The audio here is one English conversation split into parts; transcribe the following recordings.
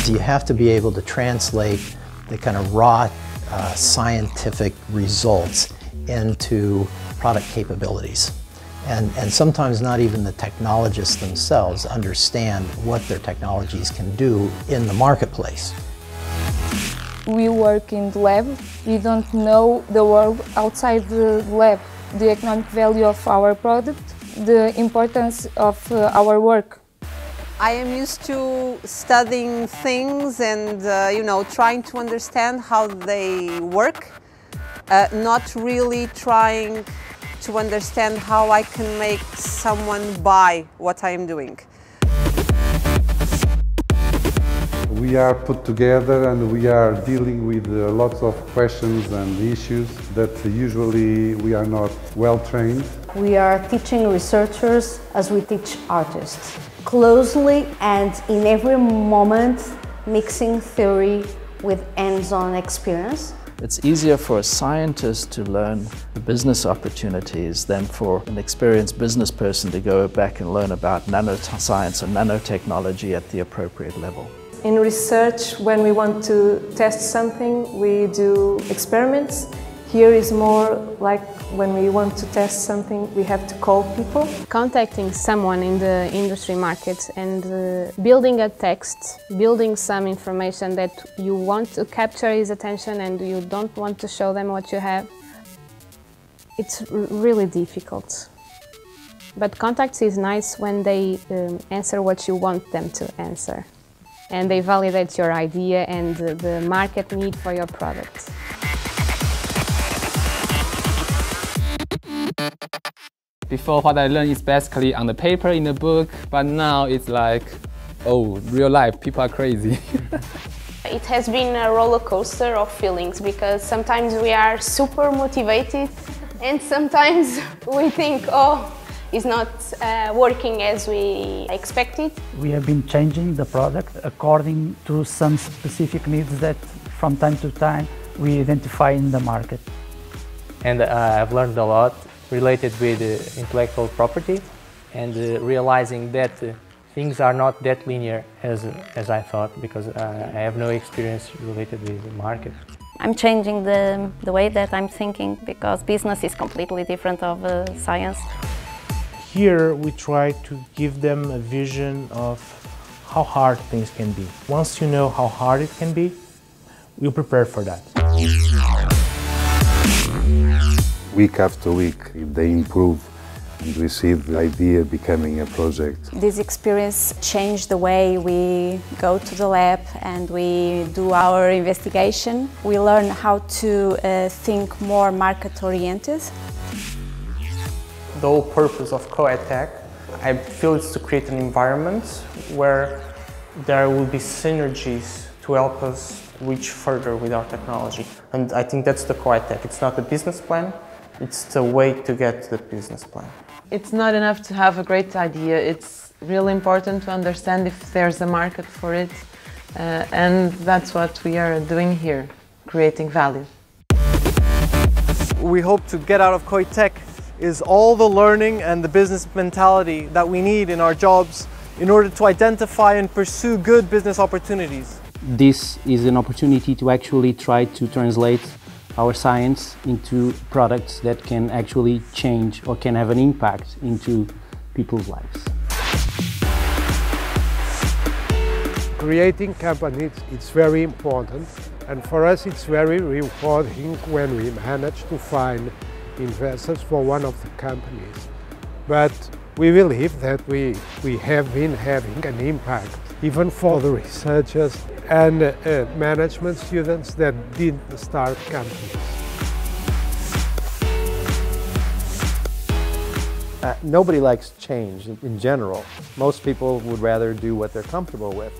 You have to be able to translate the kind of raw scientific results into product capabilities. And sometimes not even the technologists themselves understand what their technologies can do in the marketplace. We work in the lab. We don't know the world outside the lab, the economic value of our product, the importance of our work. I am used to studying things and trying to understand how they work, not really trying to understand how I can make someone buy what I am doing. We are put together and we are dealing with lots of questions and issues that usually we are not well trained. We are teaching researchers as we teach artists, closely and in every moment mixing theory with hands-on experience. It's easier for a scientist to learn the business opportunities than for an experienced business person to go back and learn about nanoscience and nanotechnology at the appropriate level. In research, when we want to test something, we do experiments. Here is more like when we want to test something, we have to call people. Contacting someone in the industry market and building a text, building some information that you want to capture his attention and you don't want to show them what you have. It's really difficult. But contacts is nice when they answer what you want them to answer. And they validate your idea and the market need for your product. Before, what I learned is basically on the paper in the book, but now it's like, oh, real life, people are crazy. It has been a roller coaster of feelings because sometimes we are super motivated and sometimes we think, oh, it's not working as we expected. We have been changing the product according to some specific needs that from time to time we identify in the market. And I've learned a lot related with intellectual property and realizing that things are not that linear as I thought, because I have no experience related with the market. I'm changing the way that I'm thinking because business is completely different of science. Here we try to give them a vision of how hard things can be. Once you know how hard it can be, you prepare for that. Week after week, they improve and we see the idea becoming a project. This experience changed the way we go to the lab and we do our investigation. We learn how to think more market-oriented. The whole purpose of COHiTEC, I feel, is to create an environment where there will be synergies to help us reach further with our technology. And I think that's the COHiTEC. It's not the business plan, it's the way to get to the business plan. It's not enough to have a great idea. It's really important to understand if there's a market for it. And that's what we are doing here, creating value. We hope to get out of COHiTEC is all the learning and the business mentality that we need in our jobs in order to identify and pursue good business opportunities. This is an opportunity to actually try to translate our science into products that can actually change or can have an impact into people's lives. Creating companies is very important, and for us it's very rewarding when we manage to find investors for one of the companies. But we believe that we have been having an impact even for the researchers and management students that didn't start companies. Nobody likes change in general. Most people would rather do what they're comfortable with.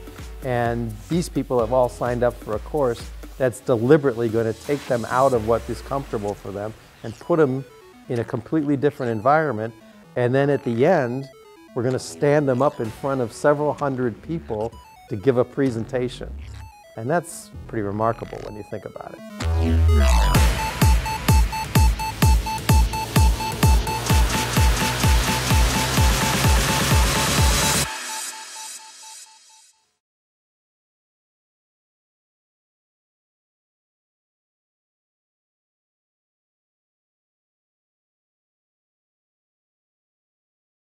And these people have all signed up for a course that's deliberately going to take them out of what is comfortable for them and put them in a completely different environment. And then at the end, we're going to stand them up in front of several hundred people to give a presentation. And that's pretty remarkable when you think about it.